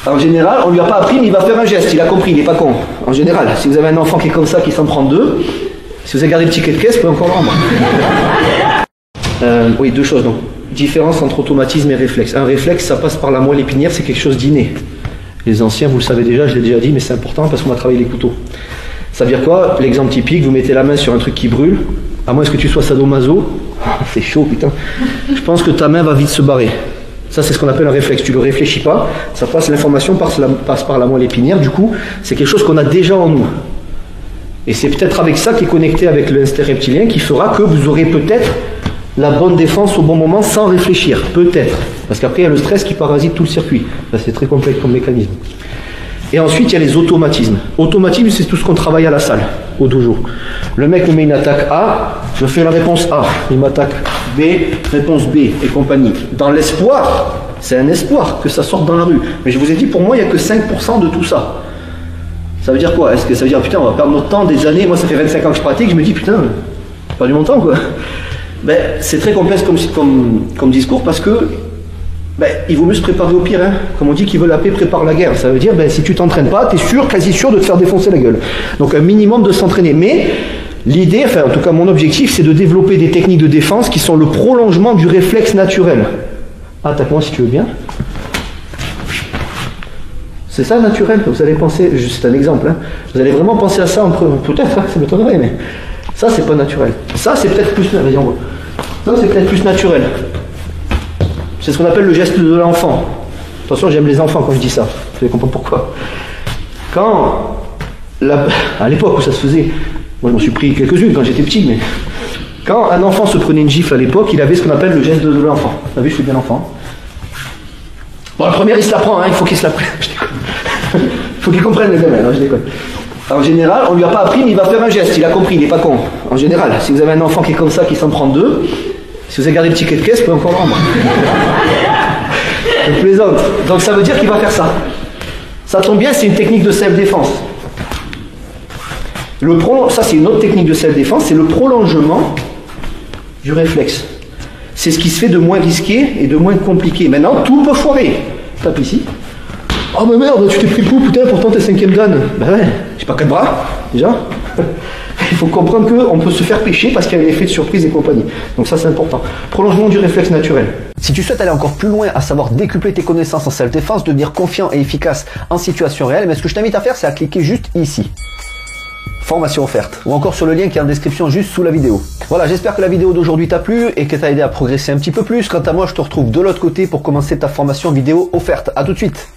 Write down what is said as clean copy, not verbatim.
En général, on lui a pas appris, mais il va faire un geste, il a compris, il n'est pas con. En général, si vous avez un enfant qui est comme ça, qui s'en prend deux, si vous avez gardé le ticket de caisse, vous pouvez encore le rendre. Oui, deux choses donc. Différence entre automatisme et réflexe. Un réflexe, ça passe par la moelle épinière, c'est quelque chose d'inné. Les anciens, vous le savez déjà, je l'ai déjà dit, mais c'est important parce qu'on va travailler les couteaux. Ça veut dire quoi? L'exemple typique, vous mettez la main sur un truc qui brûle, à moins que tu sois sadomaso, c'est chaud putain, je pense que ta main va vite se barrer. Ça c'est ce qu'on appelle un réflexe, tu le réfléchis pas, ça passe, l'information passe par la moelle épinière, du coup c'est quelque chose qu'on a déjà en nous. Et c'est peut-être avec ça qui est connecté avec l'instinct reptilien qui fera que vous aurez peut-être la bonne défense au bon moment sans réfléchir, peut-être. Parce qu'après il y a le stress qui parasite tout le circuit, c'est très complexe comme mécanisme. Et ensuite, il y a les automatismes. Automatisme, c'est tout ce qu'on travaille à la salle, au dojo. Le mec me met une attaque A, je fais la réponse A. Il m'attaque B, réponse B et compagnie. Dans l'espoir, c'est un espoir que ça sorte dans la rue. Mais je vous ai dit, pour moi, il n'y a que 5% de tout ça. Ça veut dire quoi? Est-ce que ça veut dire, putain, on va perdre notre temps, des années? Moi, ça fait 25 ans que je pratique, je me dis, putain, j'ai perdu mon temps, quoi. Ben, c'est très complexe comme discours parce que il vaut mieux se préparer au pire, hein. Comme on dit, qui veut la paix prépare la guerre. Ça veut dire, si tu t'entraînes pas, tu es sûr, quasi sûr de te faire défoncer la gueule. Donc un minimum de s'entraîner. Mais l'idée, enfin en tout cas mon objectif, c'est de développer des techniques de défense qui sont le prolongement du réflexe naturel. Attaque-moi si tu veux bien. C'est ça naturel, vous allez penser, c'est un exemple, hein. Vous allez vraiment penser à ça, peut-être, hein, ça m'étonnerait, mais ça c'est pas naturel. Ça c'est peut-être plus, vas-y on voit. Ça c'est peut-être plus naturel. C'est ce qu'on appelle le geste de l'enfant. Attention, j'aime les enfants quand je dis ça. Vous allez comprendre pourquoi. À l'époque où ça se faisait, moi je m'en suis pris quelques-unes quand j'étais petit, mais quand un enfant se prenait une gifle à l'époque, il avait ce qu'on appelle le geste de l'enfant. Vous avez vu, je suis bien enfant. Bon, la première, il se la prend, hein, il faut qu'il se la prenne. Je déconne. Il faut qu'il comprenne les gamins, non, je déconne. En général, on lui a pas appris, mais il va faire un geste, il a compris, il n'est pas con. En général, si vous avez un enfant qui est comme ça, qui s'en prend deux, si vous avez gardé le ticket de caisse, vous pouvez encore le rendre. Je plaisante. Donc ça veut dire qu'il va faire ça. Ça tombe bien, c'est une technique de self-défense. Ça, c'est une autre technique de self-défense, c'est le prolongement du réflexe. C'est ce qui se fait de moins risqué et de moins compliqué. Maintenant, tout peut foirer. Tape ici. Oh mais merde, tu t'es pris le coup, putain, pourtant t'es 5e dan. Ben ouais, j'ai pas 4 bras, déjà. Il faut comprendre qu'on peut se faire pêcher parce qu'il y a un effet de surprise et compagnie. Donc ça c'est important. Prolongement du réflexe naturel. Si tu souhaites aller encore plus loin, à savoir décupler tes connaissances en self-défense, devenir confiant et efficace en situation réelle, mais ce que je t'invite à faire, c'est à cliquer juste ici. Formation offerte. Ou encore sur le lien qui est en description juste sous la vidéo. Voilà, j'espère que la vidéo d'aujourd'hui t'a plu et qu'elle t'a aidé à progresser un petit peu plus. Quant à moi, je te retrouve de l'autre côté pour commencer ta formation vidéo offerte. À tout de suite.